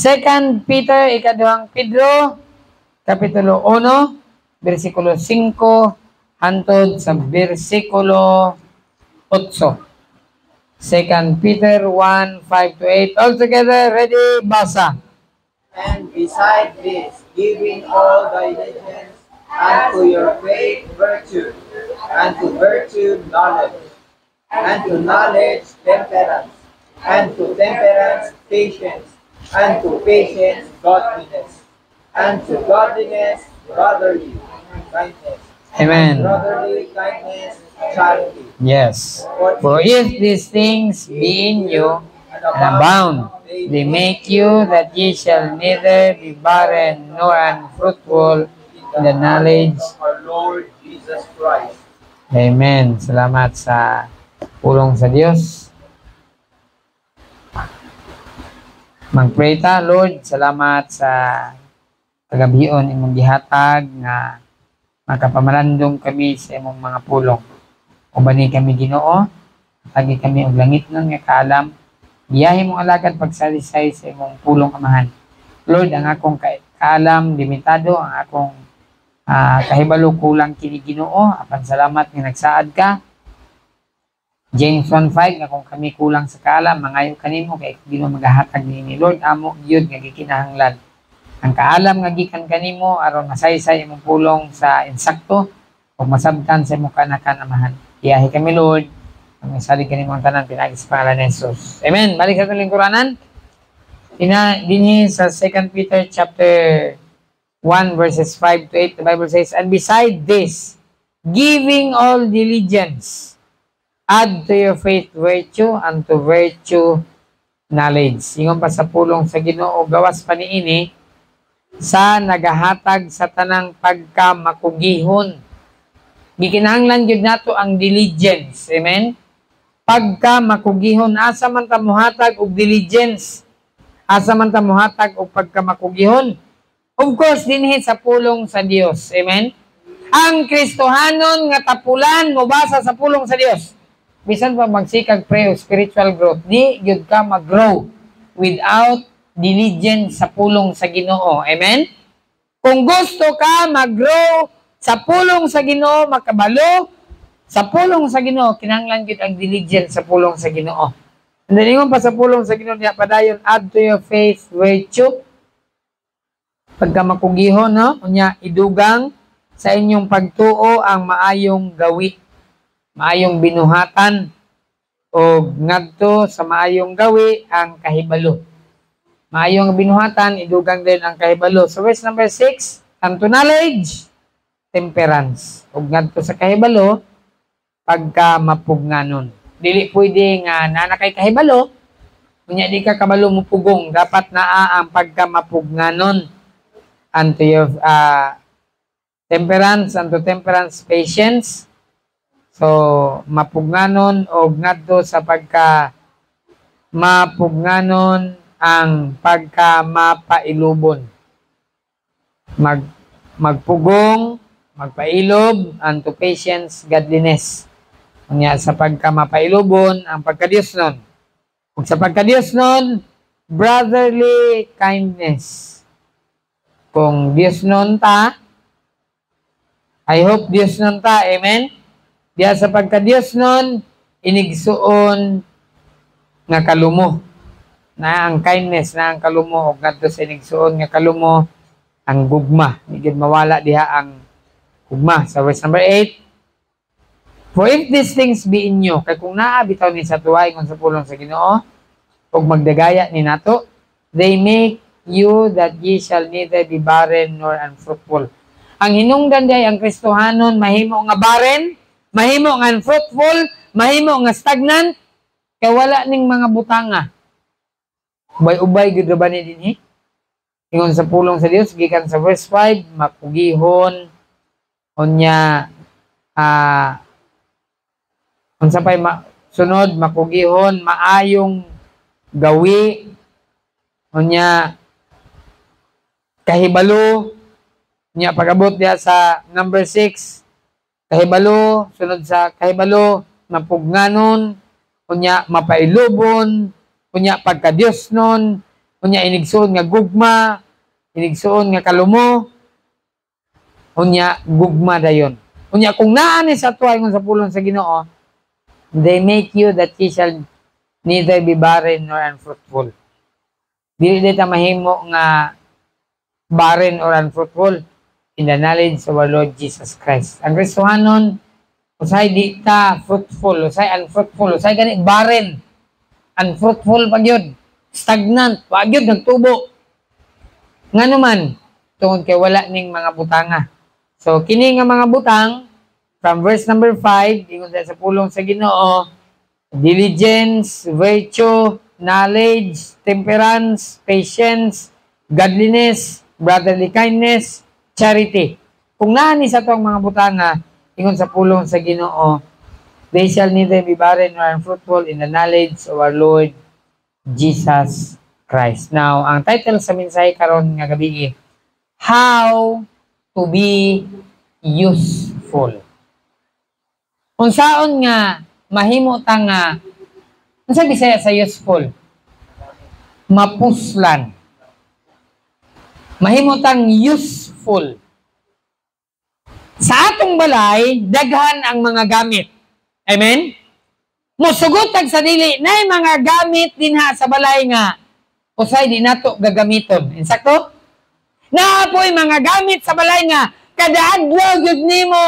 Second Peter, ikaduhang Pedro, Kapitulo 1, versikulo 5, hantod sa versikulo 8. Second Peter 1, 5-8. All together, ready, basa. And beside this, giving all diligence, and to your faith virtue, and to virtue knowledge, and to knowledge temperance, and to temperance patience, and to patience godliness, and to godliness brotherly kindness, Amen. and brotherly kindness charity. Yes. For if these things be in you and abound, they make you that ye shall neither be barren nor unfruitful in the knowledge of our Lord Jesus Christ. Amen. Salamat sa pulong sa Dios. Mag-pray ta, Lord. Salamat sa kagabion imong gihatag nga makapamalandong kami sa imong mga pulong. Ubani kami Ginoo, lagi kami og langit nga kaalam. Giyahi mong alagad pagsalisay sa imong pulong amahan. Lord, ang akong kaalam limitado, ang akong kahibalo kulang kini Ginoo. Apan salamat nga nagsaad ka. James 1:5 nga kung kami kulang sa kaalam, mangayo kanimo kay Ginoo magahatag niini. Lord, amo gyud nga gikinahanglan ang kaalam nga gikan kanimo aron masaysay imong pulong sa insakto ug masabtan sa imong kanakan amahan. Iyahi kami Lord, ang salig kanimo ang tanan pinagi sa pangalan ni Jesus. Amen. Balik sa atong lingkuranan. Dinhi sa 2 Peter chapter 1 verses 5-8, the Bible says, and beside this, giving all diligence, add to your faith virtue, and to virtue knowledge. Ingon pa sa pulong sa Ginoo, gawas pa niini sa nagahatag sa tanang pagkamakugihon. Gikinahanglan gyud nato ang diligence. Amen? Pagkamakugihon, asa man ta mohatag og diligence? Asa man ta mohatag og pagkamakugihon? Of course, dinhi sa pulong sa Dios. Amen? Ang Kristohanon nga tapulan mobasa sa pulong sa Dios. Bisan pa magsikag pray o spiritual growth, di gyud ka mag-grow without diligence sa pulong sa Ginoo. Amen? Kung gusto ka mag-grow sa pulong sa Ginoo, makabalo sa pulong sa Ginoo, kinahanglan gyud ang diligence sa pulong sa Ginoo. And then ingon pa sa pulong sa Ginoo diha padayon, add to your faith virtue. Pagka makugihon, no? Unya idugang sa inyong pagtuo ang maayong gawi. Maayong binuhatan o ngadto sa maayong gawi ang kahibalo. Maayong binuhatan, idugang din ang kahibalo. So verse number 6, and to knowledge, temperance. O ngadto sa kahibalo, pagka mapugnanon. Dili pwede nga nanakay kahibalo, kunya di ka kabalo mupugong, dapat naa ang pagka mapugnanon. And to your temperance, and to temperance, patience. So, mapugnanon o ngadto sa pagka mapugnanon ang pagka mapailubon. Magpugong, magpailob, and to patience, godliness. Unya sa pagka mapailubon ang pagkadiyosnon. Ug sa pagkadiyosnon, brotherly kindness. Kung Diyosnon ta, I hope Diyosnon ta, amen? Diya sa pagka-Diyosnon, inigsuon nga kalumo. Na ang kindness, na ang kalumo, o ngadto sa inigsuon nga kalumo, ang gugma. Higit mawala diha ang gugma. Sa verse number 8, for if these things be in you, kay kung naabitaw ni sa tuwa, ingon sa pulong sa Ginoo, o magdagaya ni nato, they make you that ye shall neither be barren nor unfruitful. Ang hinungdan day ang Kristohanon mahimo nga barren, mahimo nga unfruitful, mahimo nga stagnant, kay wala ning mga butanga. Ubay-ubay gud ba ni dinhi? Ingon sa pulong sa Dios gikan sa verse 5, makugihon unya unsa pay sunod, makugihon, maayong gawi unya kahibalo, niya pag-abot diya sa number 6, kahibalo, sunod sa kahibalo, mapugnanon, unya mapailubon, unya pagka-Diyosnon, Unya inigsuon nga gugma, inigsuon nga kalumo. Unya gugma dayon. Unya kung naa ni sa tuwa ingon sa pulong sa Ginoo, they make you that ye shall neither be barren nor unfruitful. Dili dita mahimo nga barren or unfruitful in the knowledge of our Lord Jesus Christ. Ang Kristohanon, usay di ta fruitful, usay unfruitful, usay gani barren, unfruitful pag yun, stagnant, pag yun, nagtubo. Nga naman, tungod kay wala ning mga butanga. So, kini nga mga butang, from verse number 5, ingon sa pulong sa Ginoo, diligence, virtue, knowledge, temperance, patience, godliness, brotherly kindness, charity. Kung nani sa itong mga butanga, ingon sa pulong sa Ginoo, they shall neither be barren nor unfruitful in the knowledge of our Lord Jesus Christ. Now, ang title sa mensahe karon nga gabi, How to be Useful. Unsaon nga mahimo ta nga unsa Bisaya sa useful? Mapuslan. Mahimo tang useful. Sa atong balay, daghan ang mga gamit. Amen? Musugotag sa dili, na mga gamit dinha sa balay nga, usay di nato gagamiton. Insakto? Naapoy mga gamit sa balay nga, kada adlaw gyud nimo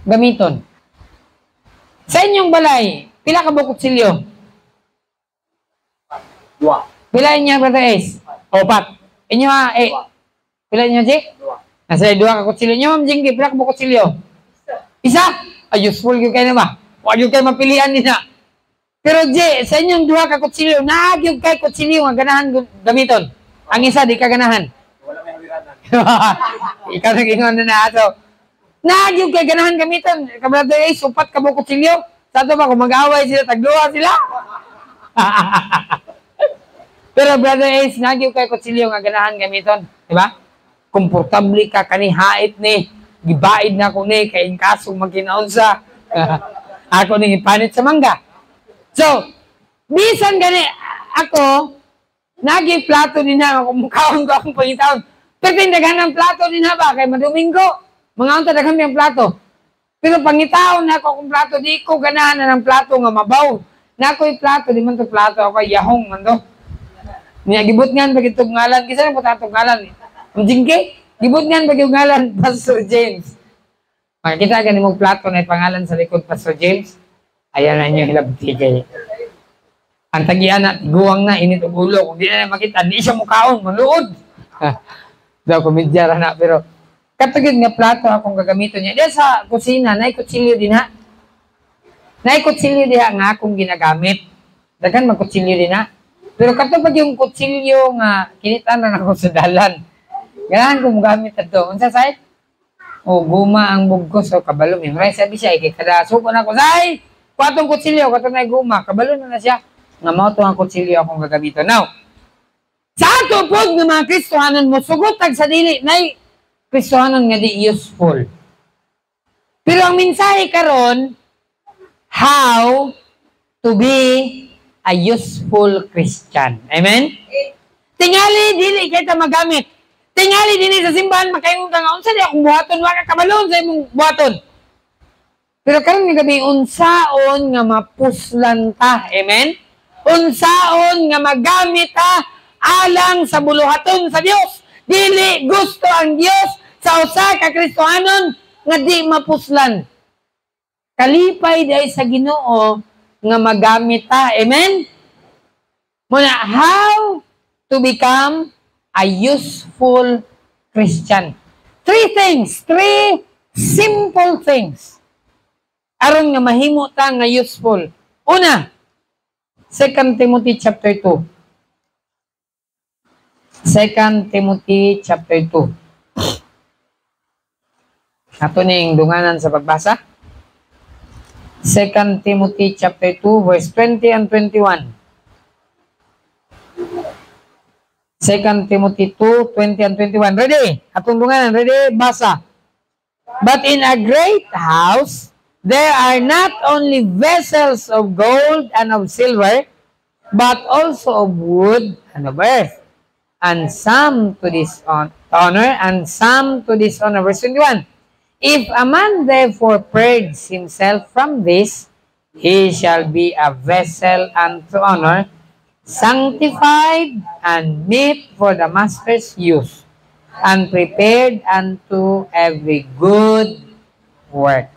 gamiton. Sa inyong balay, pila ka bukod silyo? Dua. Pila niya, Brother Ace? Opat. Inyo ha, pila niyo, Jik? Nasa dua ka kutsilyo niyo, Ma'am Jinggi, pila ka ba kutsilyo? Isa? Ay, useful yung kayo na ba? Huwag yung kayo mapilian nila. Pero, Jik, sa inyong dua ka kutsilyo, naag yung kayo kutsilyo nga ganahan gamiton. Ang isa, di ka ganahan. Wala may hawiranan. Ikaw nag-ingon na na ato. Naag yung kayo ganahan gamiton. Brother Ace, upat ka ba kutsilyo? Sa ito ba, kung mag-away sila, tagluwa sila? Pero Brother Ace, nagyo kay kutsilyo nga ganahan gamiton, di ba? Komportable ka kani hait ni, gibaid na ko ni kay kasong magkinaunsa. Ako ni ipanit sa mangga. So, bisan gani ako nagi plato din na kung kaon ko akong pangitaon. Pero daghan ang plato din na ba kay maduminggo. Mga unta daghan ang plato. Pero pangitaon na ako akong plato di ko ganahan na ng plato nga mabaw. Na ako'y plato di man to plato ako yahong man to. Niya gibot ngan bagi tug ngalan kisa mo tatong ngalan. Ang jingke gibot ngan bagi ngalan Pastor James. Makita gani mo plato na pangalan sa likod Pastor James. Ayan na inyo hilabti kay. Ang tagian na guwang na init og ulo kung di na makita di siya mukaon maluod. Daw komedya ra na pero katugid nga plato akong gagamiton niya. Diya sa kusina nay kutsilyo din ha. Nay kutsilyo diha nga akong ginagamit. Daghan mag kutsilyo din ha. Pero katupad yung kutsilyo nga kinitan na ako sa dalan. Ganahan ko gamit ato. Unsa say? O guma ang bugkos o kabalo memorize sabi siya kay kada suko na ko say. Kuatong kutsilyo kato na guma kabalo na siya. Nga mao to ang kutsilyo akong gagamiton. Now, sa ato pod nga mga Kristohanon mo sugotag sa dili nay Kristohanon nga di useful. Pero ang mensahe karon, how to be a useful Christian. Amen? Tingali, dili kita magamit. Tingali, dili sa simbahan, makaingon ka nga, unsa di akong buhaton, waka kabalon sa imong buhaton. Pero karon nga gabi, unsaon nga mapuslan ta. Amen? Unsaon nga magamit ta alang sa buluhaton sa Dios. Dili gusto ang Dios sa usa ka Kristohanon nga di mapuslan. Kalipay dahil sa Ginoo nga magamit ta. Amen? Muna, how to become a useful Christian. 3 things, 3 simple things. Aron nga mahimo ta nga useful. Una, 2 Timothy chapter 2. 2 Timothy chapter 2. Ato ning dunganan sa pagbasa. 2 Timothy chapter 2 verse 20 and 21. 2 Timothy 2, 20 and 21. Ready? Atong dunganan, ready? Basa. But in a great house, there are not only vessels of gold and of silver, but also of wood and of earth, and some to honor, and some to dishonor. Verse 21. If a man therefore purge himself from this, he shall be a vessel unto honor, sanctified and meet for the master's use, and prepared unto every good work.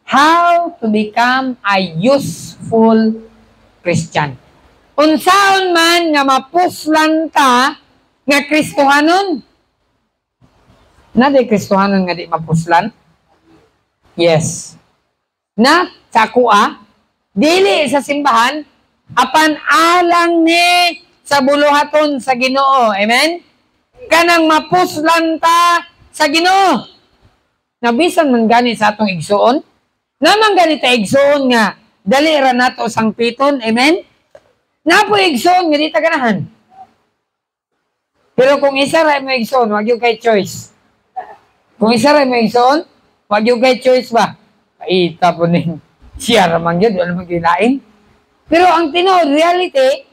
How to become a useful Christian. Unsaon man nga mapuslan ka nga Kristohanon. Na di Kristohanon nga di mapuslan? Yes. Na sa kuha, dili sa simbahan, apan alang ni sa buluhaton sa Ginoo. Amen? Kanang mapuslan ta sa Ginoo. Nabisan man gani sa atong igsuon. Naman gani ta igsuon nga dali ra nato sangpiton. Amen? Napo igsuon nga di ta ganahan. Pero kung isa ra mo igsuon, wag yung kay choice. Kung isa rin may igsoon, wag yung kay choice ba? Kaita po ning siya ramang yun, wala magkinain. Pero ang tinuod, reality,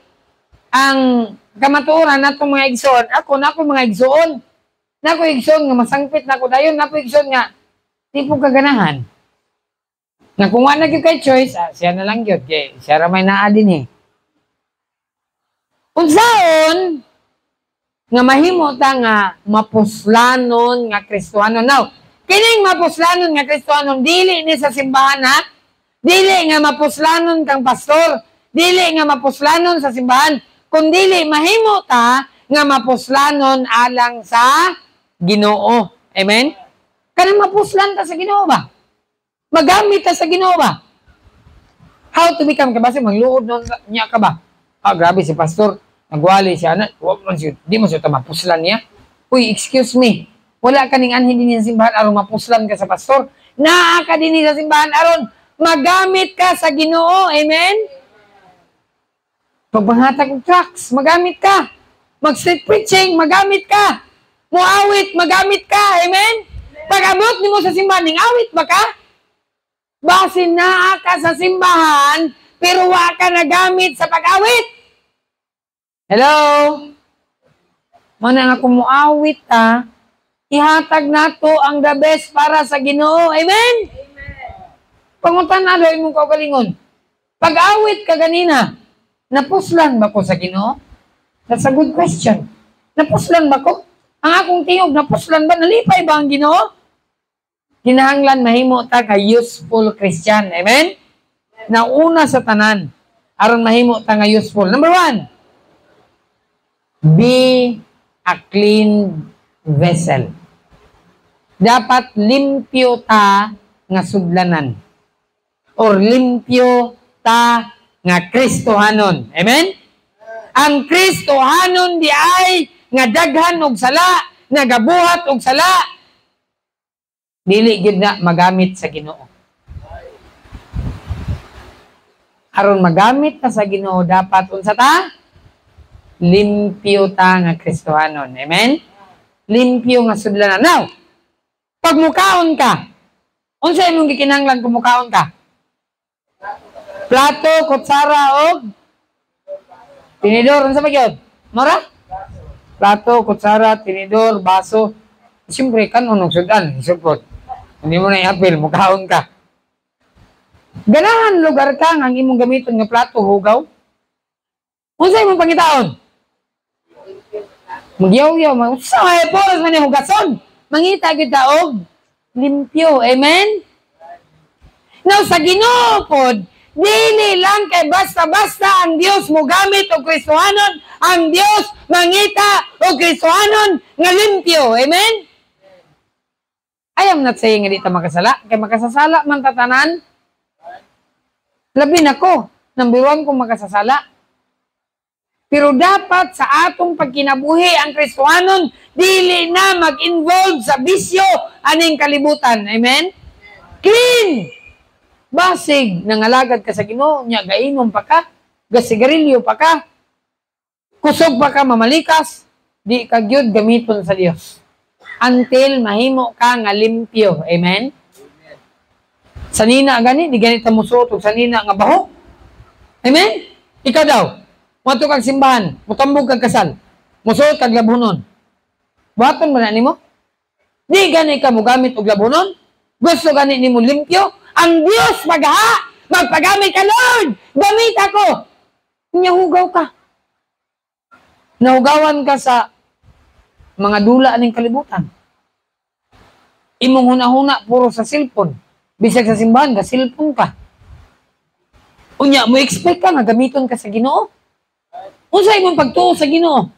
ang kamaturan na itong mga igsoon, ako na ako mga igsoon. Na ako igsoon nga masangpit na ako dayon, na ako igsoon nga, di po kaganahan. Na kung wala yung kay choice, siya na lang yun, kaya siya ramay naa din eh. Unsaon, nga mahimo ta nga mapuslanon nga Kristohanon. Now, kining mapuslanon nga Kristohanon dili ni sa simbahan ha. Dili nga mapuslanon kang pastor, dili nga mapuslanon sa simbahan, kundi mahimo ta nga mapuslanon alang sa Ginoo. Amen? Kanang mapuslan ta sa Ginoo ba? Magamit ta sa Ginoo ba? How to become kabase magluod nun niya ka ba? Grabe si pastor. Nagwali siya na, di mo siya mapuslan niya. Uy, excuse me, wala ka ning anhin din sa simbahan aron mapuslan ka sa pastor. Naa ka din sa simbahan aron magamit ka sa Ginoo. Amen? Pagpanghatag ng tracts, magamit ka. Mag-street preaching, magamit ka. Muawit, magamit ka. Amen? Pag-abot ni mo sa simbahan, ning awit ba ka? Basin naa ka sa simbahan, pero wa ka nagamit sa pag-awit. Hello? Mana nga kumuawit ta, ihatag nato ang the best para sa Ginoo. Amen? Pangutan na doon mong kaugalingon. Pag-awit ka ganina, napuslan ba ko sa Ginoo? That's a good question. Napuslan ba ko? Ang akong tingog, napuslan ba? Nalipay ba ang Ginoo? Kinahanglan mahimo ta ka useful Christian. Amen? Nauna sa tanan, aron mahimo ta nga useful. Number 1, be a clean vessel. Dapat limpyo ta nga sudlanan. Or limpyo ta nga Kristohanon. Amen? Ang Kristohanon di ay nga daghan og sala, nagabuhat og sala. Dili gid na magamit sa Ginoo. Aron magamit ta sa Ginoo, dapat unsa ta? Limpyo ta nga Kristohanon. Amen? Limpyo nga sudlanan. Now, pag mukaon ka, unsa imong gikinahanglan kung mukaon ka? Plato, kutsara, og tinidor. Unsa ba gyud? Mora? Plato, kutsara, tinidor, baso. Siyempre, kanon og sudan. Isupot. Hindi mo na i-apil, mukaon ka. Ganahan lugar ka nga ang imong gamiton nga plato, hugaw. Unsa imong pangitaon? Magyaw-yaw, sa may poros man yung hugason. Mangita kita og limpyo. Amen? Now, sa Ginoo pod, dili lang kay basta-basta ang Dios mo gamit og Kristohanon, ang Dios mangita og Kristohanon nga limpyo. Amen? I am not saying nga di ta makasala. Kay makasasala man tatanan. Labi na ko. Number 1 kung makasasala. Pero dapat sa atong pagkinabuhi ang Kristohanon, dili na mag-involve sa bisyo aning kalibutan. Amen? Clean! Basig, nangalagad ka sa Ginoo, nya gainom pa ka, gasigarilyo pa ka, kusog pa ka, mamalikas, di ka gyud gamiton sa Dios. Until mahimo ka nga limpyo. Amen? Sanina gani, di ganito mo suot, sanina nga baho. Amen? Ikaw daw, Muadto kag simbahan, mutambog kag kasal. Musuot kag labunon. Buhaton man nimo? Di gani ka mo gamit og labunon? Gusto gani nimo limpyo? Ang Dios magpagamit ka, Lord. Gamit ako. Hugaw ka. Nahugawan ka sa mga dula ning kalibutan. Imong huna-huna puro sa cellphone. Bisag sa simbahan ka, cellphone ka. Unya mo expect ka nga gamiton ka sa Ginoo? Unsay imong pagtuo sa Ginoo?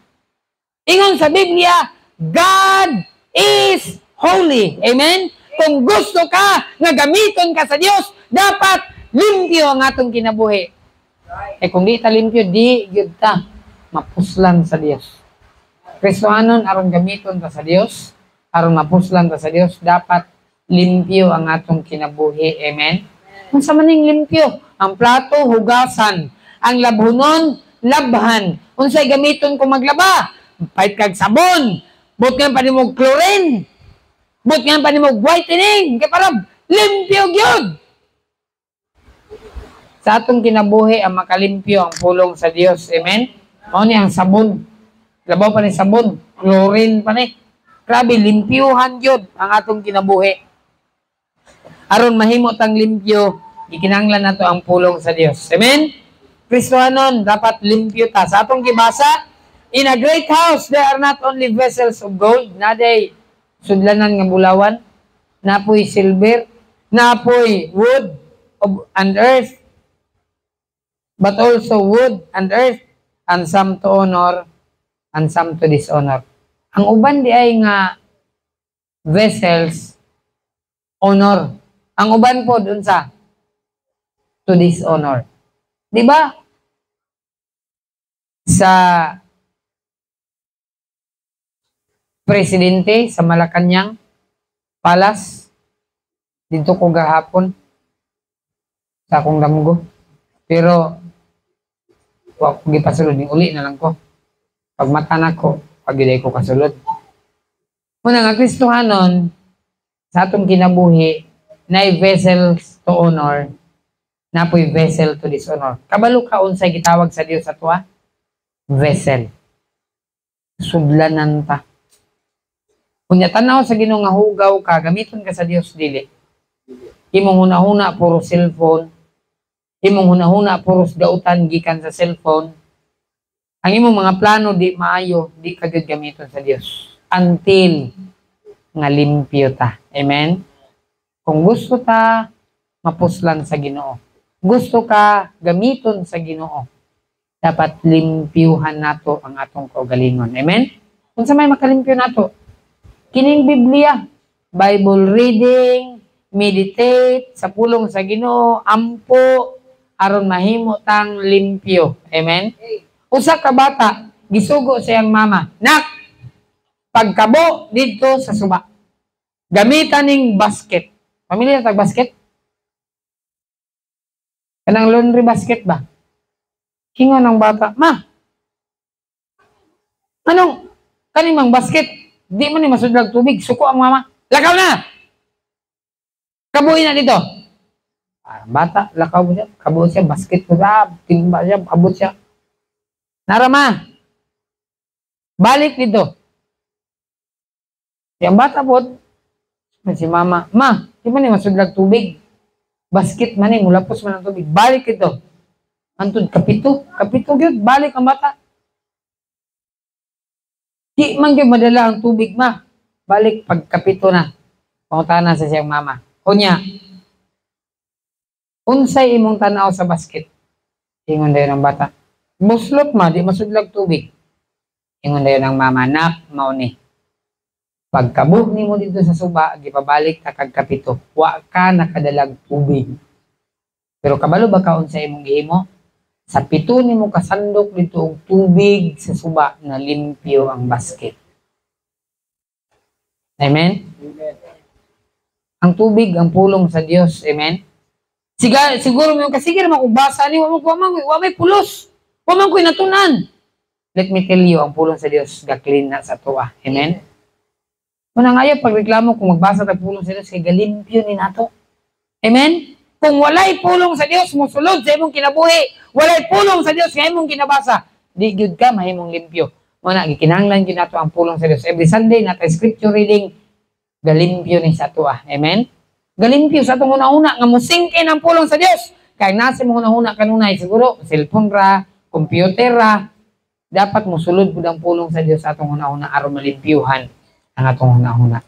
Ingon sa Biblia, God is holy. Amen? Kung gusto ka nga gamiton ka sa Dios, dapat limpyo ang atong kinabuhi. Kung di ta limpyo, di gyud ta mapuslan sa Dios. Kristohanon aron gamiton ta sa Dios, aron mapuslan ta sa Dios, dapat limpyo ang atong kinabuhi. Amen? Unsa man ning limpyo? Ang plato hugasan, ang labunon labhan. Unsay gamiton ko maglaba? Pahit kag sabon. But nga pa ni mo chlorine. But nga pa ni mo whitening. Kaya parang limpyo gyud. Sa atong kinabuhi ang makalimpyo ang pulong sa Dios. Amen? Mao ni ang sabon. Labaw pa ni sabon. Chlorine pa ni. Grabe, limpyuhan gyud ang atong kinabuhi. Aron mahimo tang limpyo, ikinahanglan nato ang pulong sa Dios. Amen? Kristohanon, dapat limpyo ta. Sa atong gibasa, in a great house, there are not only vessels of gold, naday sudlanan nga bulawan, napoy silver, napoy wood and earth, but also wood and earth, and some to honor, and some to dishonor. Ang uban di ay nga vessels, honor. Ang uban po dun sa to dishonor. Di ba? Sa presidente sa Malacanang Palace, dito ko gahapon sa akong damgo. Pero wa ko gipasulod, uli na lang ko. Pag mata na ko, pag iday ko kasulod. Muna nga Kristohanon, sa atong kinabuhi, na vessels to honor, na po'y vessel to dishonor. Kabalo ka unsay gitawag sa Dios sa tuwa? Vessel. Sudlanan ta. Kunya tanaw sa Ginoo nga hugaw ka, gamiton ka sa Dios dili. Imong hunahuna puro cellphone, imong hunahuna puro dautan gikan sa cellphone. Ang imong mga plano di maayo, di ka gyud gamiton sa Dios until nga limpyo ta. Amen. Kung gusto ta mapuslan sa Ginoo, gusto ka gamiton sa Ginoo, dapat limpyuhan nato ang atong kaugalingon. Amen? Kung sa may makalimpyo nato, kining Biblia, Bible reading, meditate, sa pulong sa Ginoo, ampo, aron mahimo tang limpyo. Amen? Usa ka bata, gisugo sa iyang mama, nak, pagkabo dito sa suba, gamitan ning basket. Pamilyar tag basket? Kanang laundry basket ba? Hingon ng bata, ma, anong kanimang basket? Di man ni masudlag tubig, suko ang mama. Lakaw na! Kabuhin na dito. Bata, lakaw siya, kabuhin siya, basket ko siya, timba siya, abot siya. Narama, balik dito. Yung bata po, si mama, ma, di man ni masudlag tubig. Basket man ni, mulapos man ang tubig. Balik ito. Antod, kapito yun, balik ang bata. Di man yun madala ang tubig, ma. Balik, pagkapito na. Pangutaan na sa siyang mama. Kunya, unsay imong tanaw sa basket? Ingon dayo ng bata. Buslot ma, di masudlag tubig. Ingon dayo ng mama, nak, mauni. Pagkabuh ni mo dito sa suba, gipabalik ka kagkapito. Wa ka nakadalag tubig. Pero kabalo ba ka unsay imong gihimo? Sa pito ni mo kasandok dito og tubig sa suba na limpyo ang basket. Amen? Amen. Ang tubig, ang pulong sa Dios. Amen? Siguro mo kasi naman kung basa ni, wa may pulos. Wa man ko'y natunan. Let me tell you, ang pulong sa Dios, gaklin na sa tuwa. Amen? Unang ayaw, pagreklamo, kung magbasa tayo pulong sa Diyos, kay galimpyo ni nato. Amen? Kung walay pulong sa Diyos, musulod sa imong kinabuhi, walay pulong sa Diyos, kaya imong kinabasa, di gyud ka mahimong limpyo. Muna gikinahanglan gyud nato ang pulong sa Dios. Every Sunday nato scripture reading galimpyo ni sa ato. Amen. Galimpyo sa atong una-una nga musingkin ang pulong sa Dios. Kay nasa mo una-una kanunay siguro cellphone ra, computer ra, dapat mosulod pud ang pulong sa Dios sa atong una-una aron malimpyuhan ang atong una-una.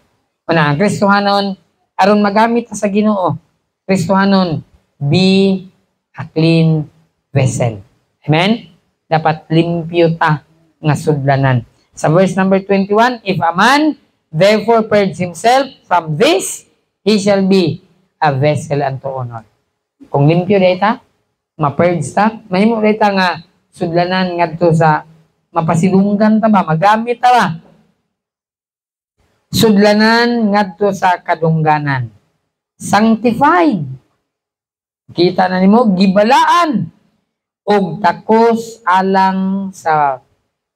Una ang Kristohanon aron magamit ta sa Ginoo. Kristohanon, be a clean vessel. Amen? Dapat limpyo ta nga sudlanan. Sa verse number 21, if a man therefore purge himself from this, he shall be a vessel unto honor. Kung limpyo data, ma-purge ta, mahimo data nga sudlanan ngadto sa mapasilunggan ta ba, magamit ta ba? Sudlanan ngadto sa kadungganan. Sanctified. Kita na nimo gibalaan og takos alang sa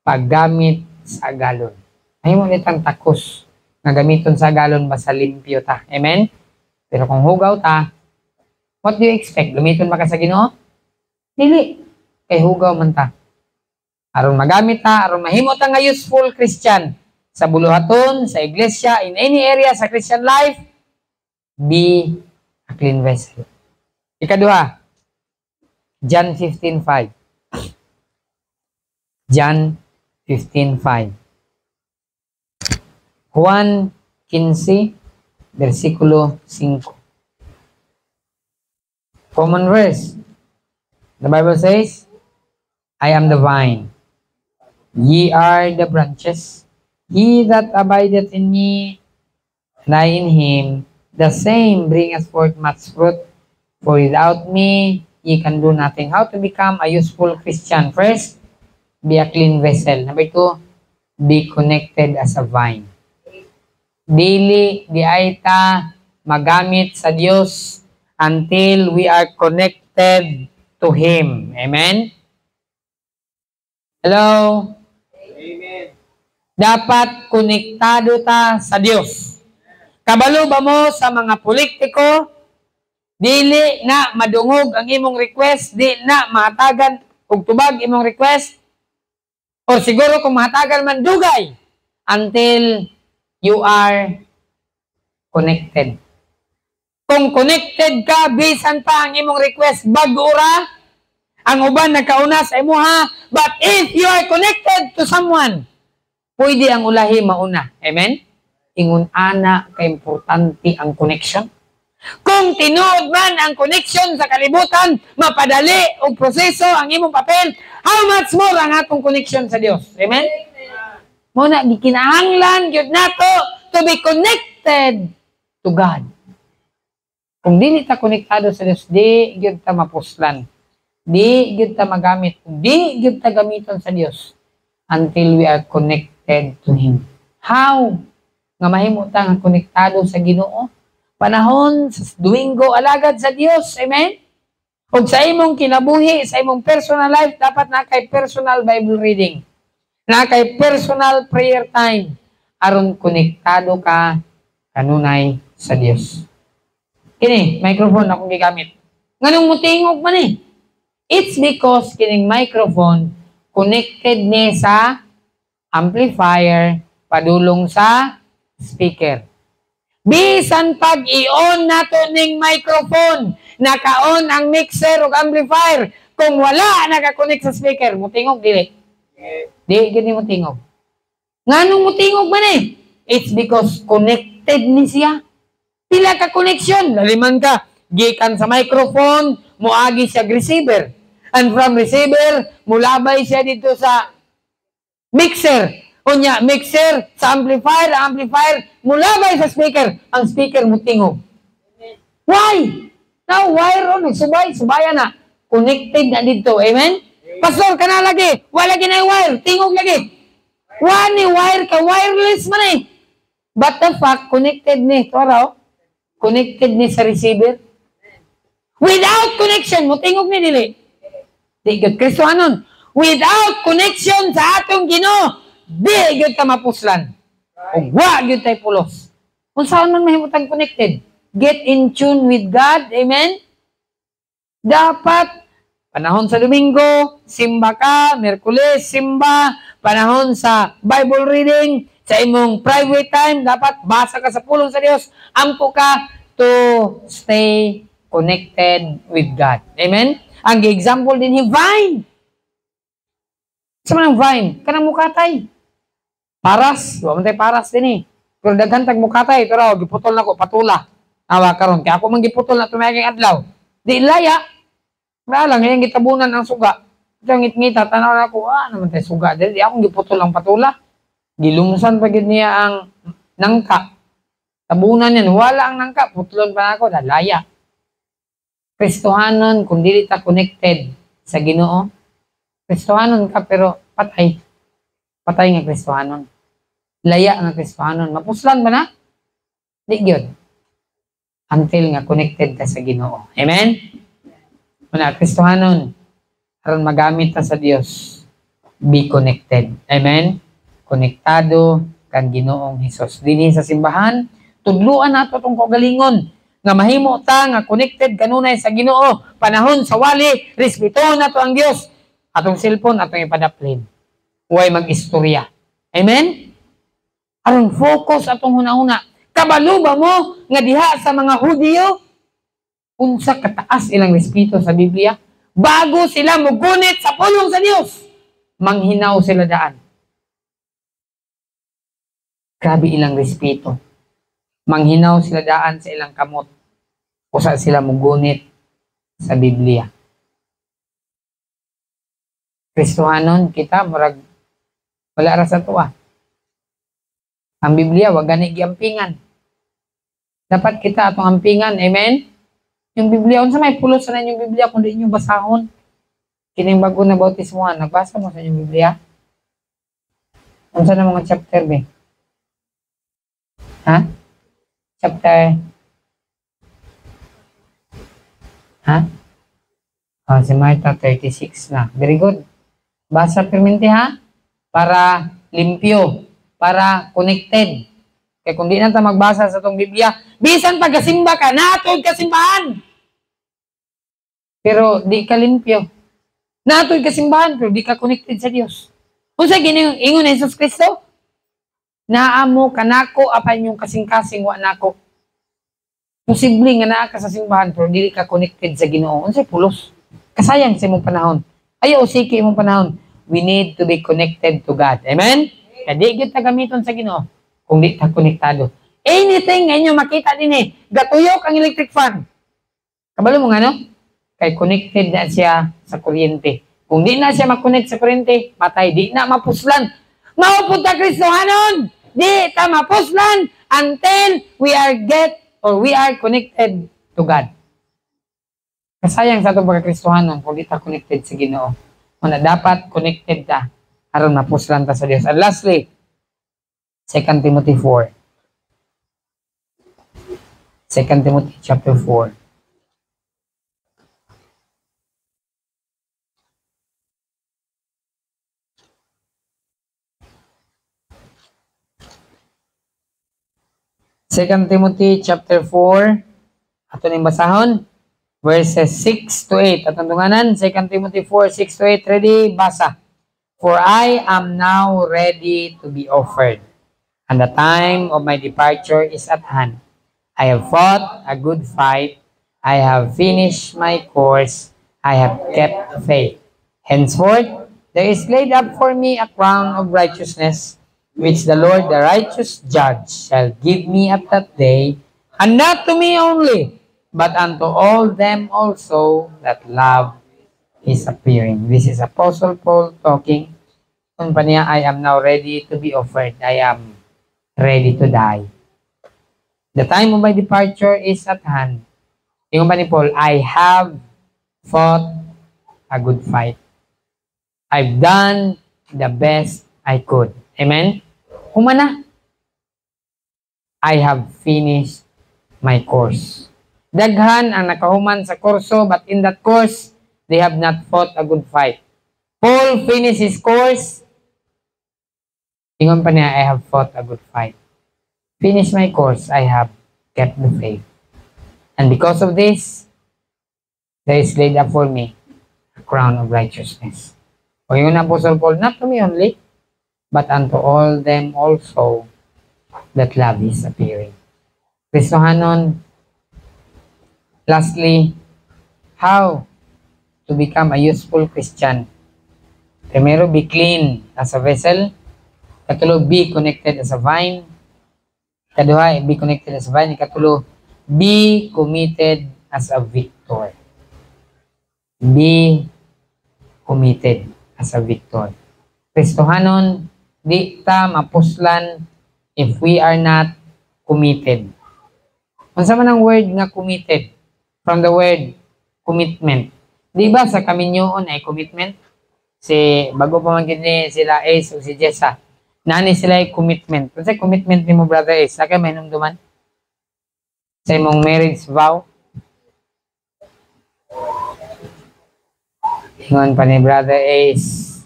paggamit sa galon. Mahimo nitang takos nga gamiton sa galon basta limpyo ta. Amen? Pero kung hugaw ta, what do you expect? Gamiton ba ka sa Ginoo? Dili. Kay hugaw man ta. Aron magamit ta, aron mahimo ta nga useful Christian sa buluhaton, sa iglesia, in any area sa Christian life, be a clean vessel. Ikaduha, John 15:5. John 15:5. Juan 15, versikulo 5. Common verse. The Bible says, I am the vine, ye are the branches. He that abideth in me, and I in him, the same bringeth forth much fruit. For without me, ye can do nothing. How to become a useful Christian? First, be a clean vessel. Number 2, be connected as a vine. Dili, di ay ta magamit sa Diyos until we are connected to Him. Amen? Hello? Amen. Dapat konektado ta sa Diyos. Kabalo ba mo sa mga politiko? Dili na madungog ang imong request, di na mahatagan og tubag imong request. O siguro kung mahatagan man dugay until you are connected. Kung connected ka, bisan pa ang imong request bag-ura, ang uban nagkauna sa imo ha. But if you are connected to someone, pwede ang ulahi mauna. Amen? Ingon ana ka-importante ang connection. Kung tinuod man ang connection sa kalibutan, mapadali o proseso ang imong papel, how much more ang atong connection sa Dios? Amen? Muna, gikinahanglan yun nato to be connected to God. Kung di ta konektado sa Dios, di yun ta mapuslan. Di yun ta magamit. Di yun ta gamiton sa Dios until we are connected to Him. How? Nga mahimo ta nga konektado sa Ginoo? Panahon sa Domingo alagad sa Dios. Amen? O sa imong kinabuhi, sa imong personal life, dapat na kay personal Bible reading. Na kay personal prayer time. Aron konektado ka kanunay sa Dios. Kini, microphone akong gigamit. Nganong mutingog man eh? It's because kining microphone connected ni sa amplifier padulong sa speaker. Bisan pag i-on nato ning microphone, naka-on ang mixer o amplifier, kung wala naka-connect sa speaker, mutingog dili. Di gani mutingog. Nganong mutingog man eh? It's because connected ni siya. Pila ka connection, laliman ka, gikan sa microphone, muagi siya receiver. And from receiver, mulabay siya dito sa mixer. Unya, mixer sa amplifier, amplifier, mulabay sa speaker. Ang speaker mutingog. Why? Now, wire on, subaya na. Connected na dito. Amen? Pastor, ka na lagi. Wala lagi na wire. Tingog lagi. One ni wire ka, wireless man eh. But the fact, connected ni. Ito araw, connected ni sa receiver. Without connection, mutingog ni dili. Di gud Kristohanon. Without connection sa atong Ginoo, di gud ka mapuslan. O wa gud tay pulos. Kung saan man mahimutang connected, get in tune with God. Amen? Dapat Panahon sa Domingo, simba ka. Miyerkules, simba. Panahon sa Bible reading, sa imong private time, dapat basa ka sa pulong sa Dios. Ampo ka to stay connected with God. Amen? Ang example din ni Vine. Sa manang Vine, kanang mukatay. Paras, wala man tayo paras din eh. Pero daghan tag mukatay, ito raw, giputol na ko, patula. Awa karon, kaya ako man giputol na tumaging adlaw. Di laya. Wala lang, ngayon gitabunan ang suga. Ito ang ngit-ngita, tanaw na ako, naman tayo suga. Di ako giputol ang patula. Gilumsan pa gid niya ang nangka. Tabunan yan, wala ang nangka, putulon pa ako, laya. Kristohanon, kung dili ta connected sa Ginoo, Kristohanon ka pero patay. Patay nga Kristohanon. Laya nga Kristohanon. Mapuslan ba na? Di gyud. Until nga connected ka sa Ginoo. Amen? Muna, Kristohanon, aron magamit ta sa Dios, be connected. Amen? Konektado kang Ginoong Hesus. Dinhi sa simbahan, tudluan nato tong kagalingon nga mahimo ta nga connected kanunay sa Ginoo. Panahon sa wali, respetuhon nato ang Dios. Atong cellphone atong ipadaplin. Huwag mag-istorya. Amen? Aron focus atong hunahuna. Kabalo ba mo nga diha sa mga Hudyo? Unsa kataas ilang respeto sa Biblia? Bago sila mugunit sa pulong sa Dios, manghinaw sila daan. Grabe ilang respeto. Manghinaw sila daan sa ilang kamot. Usa sila mugunit sa Biblia. Kristohanon kita murag wala ra sa tuwa. Ang Biblia wag gani giampingan. Dapat kita atong ampingan. Amen. Yung Biblia unsa may pulos sa inyong Biblia kun di inyo basahon. Kining bago na bautismohan, nagbasa mo sa inyong Biblia? Unsa na mga chapter be? Ha? Chapter si Marta 36 na. Very good. Basa permente ha? Para limpyo. Para connected. Kaya kung di na ta magbasa sa itong Biblia, bisan pagkasimba ka, natod ka simbahan. Pero di ka limpyo. Natod ka simbahan, pero di ka connected sa Diyos. Kung sa ingon na Jesus Kristo, naamo kanako apan yung kasing-kasing wa nako. Posible nga naa ka sa simbahan pero dili ka connected sa Ginoo. Unsay pulos? Kasayang sa imong panahon. Ayo usiki imong panahon. We need to be connected to God. Amen? Kaya di gyud ta gamiton sa Ginoo kung di ta konektado. Anything nga inyo makita din gatuyok ang electric fan. Kabalo mo nga no? Kay connected na siya sa kuryente. Kung di na siya makonect sa kuryente, matay. Di na mapuslan. Maupod ta Kristohanon! Di ta mapuslan until we are connected to God. Kasayang sa itong pagkakristohanon kung di ta connected sa Ginoo. Una, dapat connected ta aron mapuslan ta sa Dios. And lastly, 2 Timothy 4. 2 Timothy chapter 4. Second Timothy chapter 4. Ato ning basahon verses 6 to 8. At tunganan 2 Timothy 4, 6 to 8. Ready? Basa. For I am now ready to be offered, and the time of my departure is at hand. I have fought a good fight. I have finished my course. I have kept faith. Henceforth, there is laid up for me a crown of righteousness, which the Lord, the righteous judge, shall give me at that day, and not to me only, but unto all them also that love his appearing. This is Apostle Paul talking. Kung pa niya, I am now ready to be offered. I am ready to die. The time of my departure is at hand. Yung pa ni Paul, I have fought a good fight. I've done the best I could. Amen? Humana. I have finished my course. Daghan ang nakahuman sa kurso, but in that course, they have not fought a good fight. Paul finished his course. Ingon pa niya, I have fought a good fight. Finished my course, I have kept the faith. And because of this, there is laid up for me a crown of righteousness. O yun ang Apostle Paul, not to me only, but unto all them also that love is appearing. Kristohanon, lastly, how to become a useful Christian. Primero, be clean as a vessel. Katulo, be connected as a vine. Kaduha, be connected as a vine. Katulo, be committed as a victor. Be committed as a victor. Kristohanon, di ta mapuslan if we are not committed. Unsa man ang word nga committed? From the word commitment. Di ba sa kaminyoon ay commitment? Si bago pa man gini sila Ace o si Jessa. Nani sila ay commitment. Kasi commitment ni mo brother Ace, sa kay mahinumduman sa imong marriage vow. Ingon pa ni brother Ace,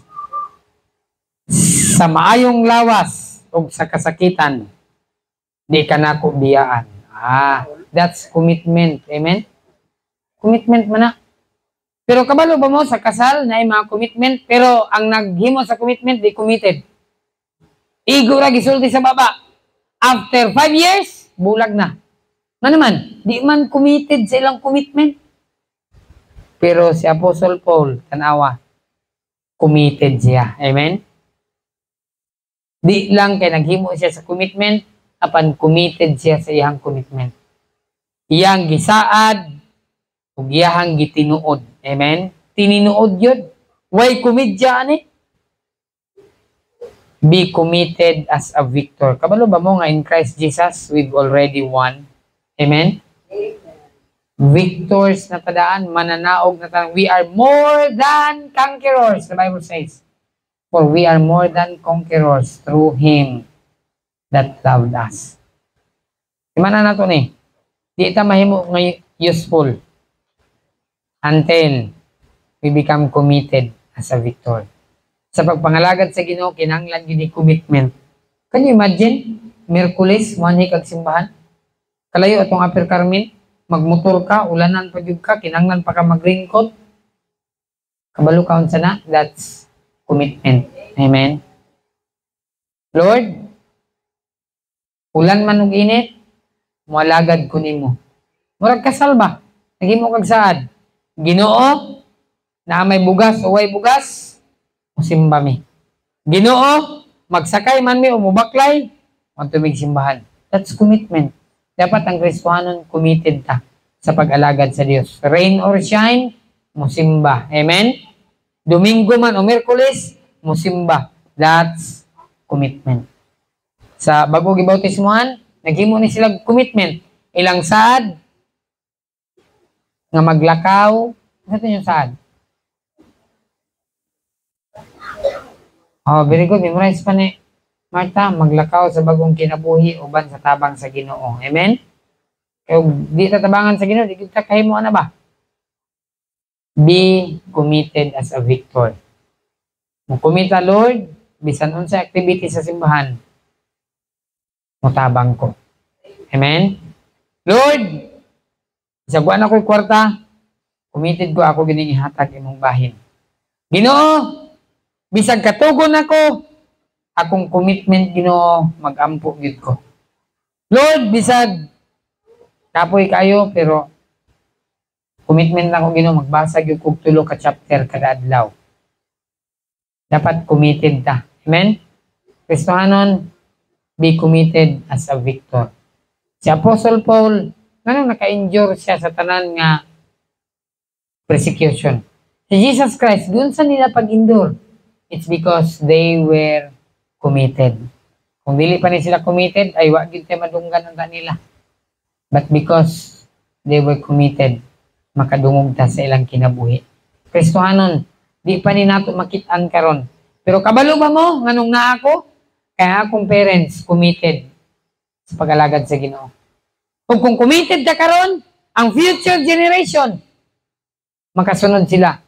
sa maayong lawas o sa kasakitan, di ka na ko biyaan. That's commitment. Amen? Commitment man na. Pero kabalo ba mo sa kasal na mga commitment, pero ang naghimo sa commitment, di committed. Igo ra gisulti sa baba. After 5 years, bulag na. Nga naman, di man committed sa ilang commitment. Pero si Apostle Paul, tanawa, committed siya. Amen? Di lang kay naghimo siya sa commitment, apan committed siya sa iyang commitment. Iyang gisaad, ug iyang gitinuod. Amen? Tininuod yun. Why komedya ani? Be committed as a victor. Kabalo ba mo nga in Christ Jesus, we've already won? Amen? Victors na tadaan, mananaog na tadaan. We are more than conquerors, the Bible says. For we are more than conquerors through Him that loved us. Imana na to ni? Di ita mahimo nga useful until we become committed as a victor. Sa pagpangalagad sa Ginoo, kinahanglan gyud commitment. Can you imagine? Miyerkules, manhi kag simbahan. Kalayo atong Upper Carmen, magmotor ka, ulanan pa gyud ka, kinahanglan pa ka mag-raincoat. Kabalo ka unsa na? That's commitment. Amen. Lord, ulan man ug init, moalagad ko nimo. Murag kasal ba? Naghimo kag saad. Ginoo, na may bugas o way bugas, musimba mi. Ginoo, magsakay man mi o mubaklay, magtumig simbahan. That's commitment. Dapat ang Kristohanon committed ta sa pag-alagad sa Dios. Rain or shine, musimba. Amen? Domingo man o Miyerkules, musimba. That's commitment. Sa bago gibautismohan, naghimo ni sila commitment. Ilang saad nga maglakaw. Ano yung saad? Oh, very good. Memorize pa ni Martha, maglakaw sa bagong kinabuhi uban sa tabang sa Ginoo. Amen? Kaya di tatabangan sa Ginoo, di kita kahimo na ba? Be committed as a victor. Mukumita, Lord, bisan unsa activity sa simbahan, mutabang ko. Amen? Lord, isagwan ako kwarta, committed ko ako gining ihatag imong bahin. Ginoo, bisag katugon ako, akong commitment Ginoo, magampo gyud ko. Lord, bisag kapoy kayo, pero commitment na ko Ginoo, magbasa gyud kog 3 ka chapter kada adlaw. Dapat committed ta. Amen? Kristohanon, be committed as a victor. Si Apostle Paul, ngano naka-endure siya sa tanan nga persecution. Si Jesus Christ, doon sa nila pag-endure, it's because they were committed. Kung dili pa ni sila committed, ay wag gyud tay madunggan ang nila. But because they were committed, makadungog ta sa ilang kinabuhi. Kristohanon, di pa ni nato makit-an karon. Pero kabalo ba mo nganong naa ako? Kaya akong parents committed sa pag-alagad sa Ginoo. Kung committed ka karon, ang future generation makasunod sila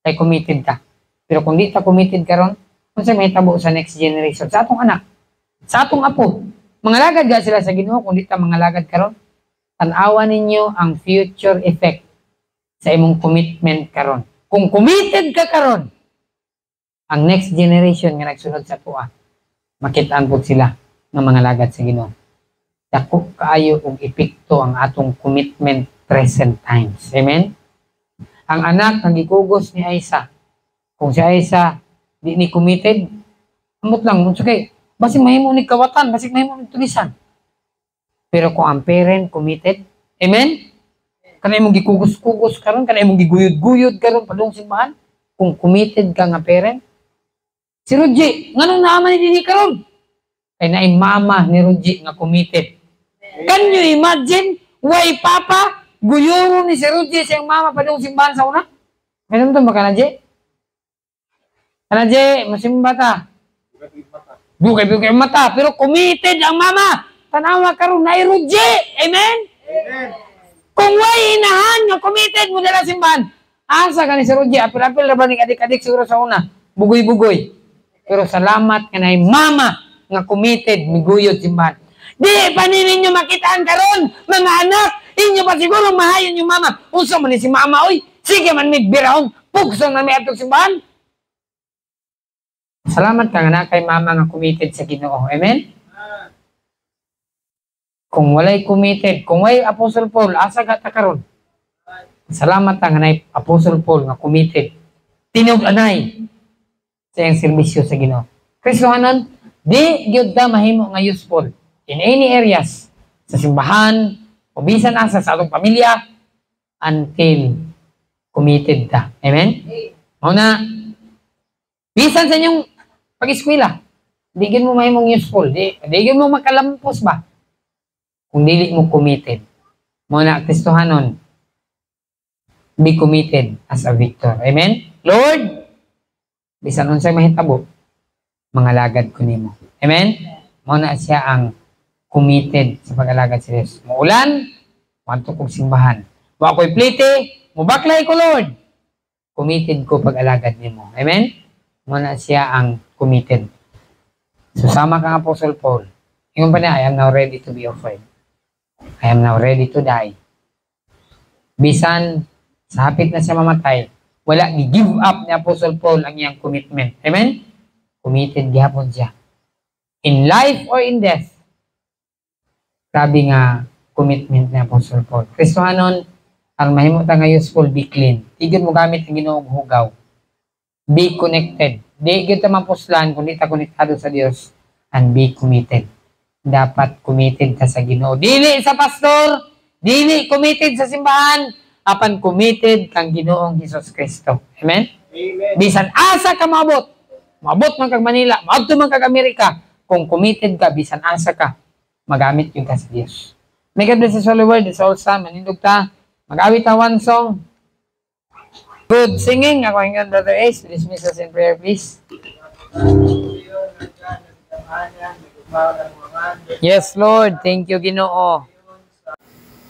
kay committed ka. Pero kung di ta committed karon, unsa may tabo sa next generation, sa atong anak, sa atong apo, mangalagad ga sila sa Ginoo kung di ta mangalagad karon. Tan-awa ninyo ang future effect sa imong commitment karon. Kung committed ka karon, ang next generation nga nagsunod sa tuwa, makitaan po sila ng mga lagad sa Ginoo. Dako kaayo og epekto ang atong commitment present times. Amen? Ang anak nga gikugos ni Aisa, kung si Aisa di ni committed, amot lang, kay basig mahimo ni kawatan, basig mahimo ni tulisan. Pero kung ang parent committed, amen? Kanay mong gikugos-kugos karon, kanay mong giguyod-guyod karon padung simbahan, kung committed ka nga parent. Si Roji, nganong naaman ni dinhi karon? Ay naay mama ni Roji nga committed. Can you imagine why papa guyuro ni si Roji sa iyang mama padung simbahan sa una? Meron to baka na Je? Kana Je, masimba ta. Bukay mata, pero committed ang mama. Tanawa karon na Roji. Amen? Amen. Kung way inahan nga committed mo dala simbahan, asa ka ni si Roji, apil-apil ra ba ning adik-adik siguro sa una, bugoy-bugoy. Pero salamat ka na mama nga committed miguyod simbahan. Di pa ninyo makitaan karon mga anak, inyo pa siguro mahayon yung mama. Unsa man ni si mama oy, sige man mig birahon, pugso na mi atong simbahan. Salamat ka nga kay mama nga committed sa Ginoo. Amen? Kung walay committed, kung way Apostle Paul, asa ka ta karon? Salamat ka nga Apostle Paul nga committed. Tinug-anay sa iyang serbisyo sa Ginoo. Kristohanon, di gyud ta mahimo nga useful in any areas sa simbahan o bisan asa sa atong pamilya until committed ta. Amen? Mao na bisan sa inyong pag-eskwela, di gyud mo mahimong useful, di gyud mo makalampos ba kung dili mo committed. Mao na Kristohanon, be committed as a victor. Amen? Lord, bisan unsay mahitabo, mga lagad ko nimo. Amen? Mao na siya ang committed sa pag-alagad sa Diyos. Muulan, wanto kong simbahan. Wa ko'y plite, mubaklay ko Lord. Committed ko pag-alagad nimo. Amen? Mao na siya ang committed. Susama ka nga Apostle Paul. Yung pa niya, I am now ready to be offered. I am now ready to die. Bisan, sa hapit na siya mamatay, wala gi-give up ni Apostle Paul ang iyang commitment. Amen? Committed gihapon siya. In life or in death, grabe nga commitment ni Apostle Paul. Kristohanon, ang mahimo ta nga useful, be clean. Tigid mo gamit ang Ginoong hugaw. Be connected. Di gyud ta mampuslan kung di ta konektado sa Dios, and be committed. Dapat committed ka sa Ginoo. Dili sa pastor, dili committed sa simbahan, apan committed kang Ginoong Hesus Kristo. Amen? Amen. Bisan asa ka maabot man kag Manila, maadto man kag Amerika, kung committed ka, bisan asa ka, magamit yung ka sa Diyos. May God bless us all the world. It's all time. Manindog ta. Mag-awit ta one song. Good singing. Ako ang Brother Ace. Dismiss us in prayer, please. Yes, Lord. Thank you, Ginoo.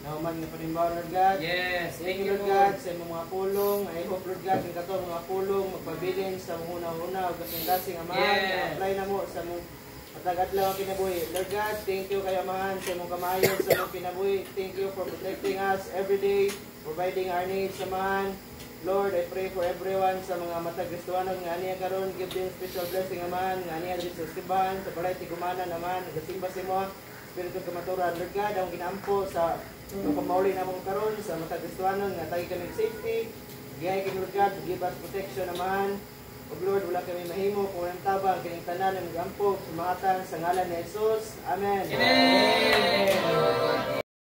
Nauman nga panimbaw, Lord God. Yes. Thank you, Lord God, sa imong mga pulong. I hope, Lord God, ang kato mga pulong, magpabilin sa mga una-una, o kasing-kasing amahan, Yes. apply na mo sa mong matagadlaw ang kinabuhi. Lord God, thank you kay amahan sa imong kamayon sa mong kinabuhi. Thank you for protecting us every day, providing our needs, amahan. Lord, I pray for everyone sa mga matag-Kristohanon nga aniya karon, give them special blessing, amahan, nga aniya dito sa simbahan, sa balay tigumanan, amahan, nagasimba si mo, Espiritu Kamaturan. Lord God, ang ginampo sa pamauli na mong karon sa matag-Kristohanon nga tayo kami safety. Giyay kami, Lord God, give us protection, amahan. O Lord, wala kami mahimo kung walang tabang kining tanan ng gampo, sumatan sa ngalan ni Jesus. Amen. Amen.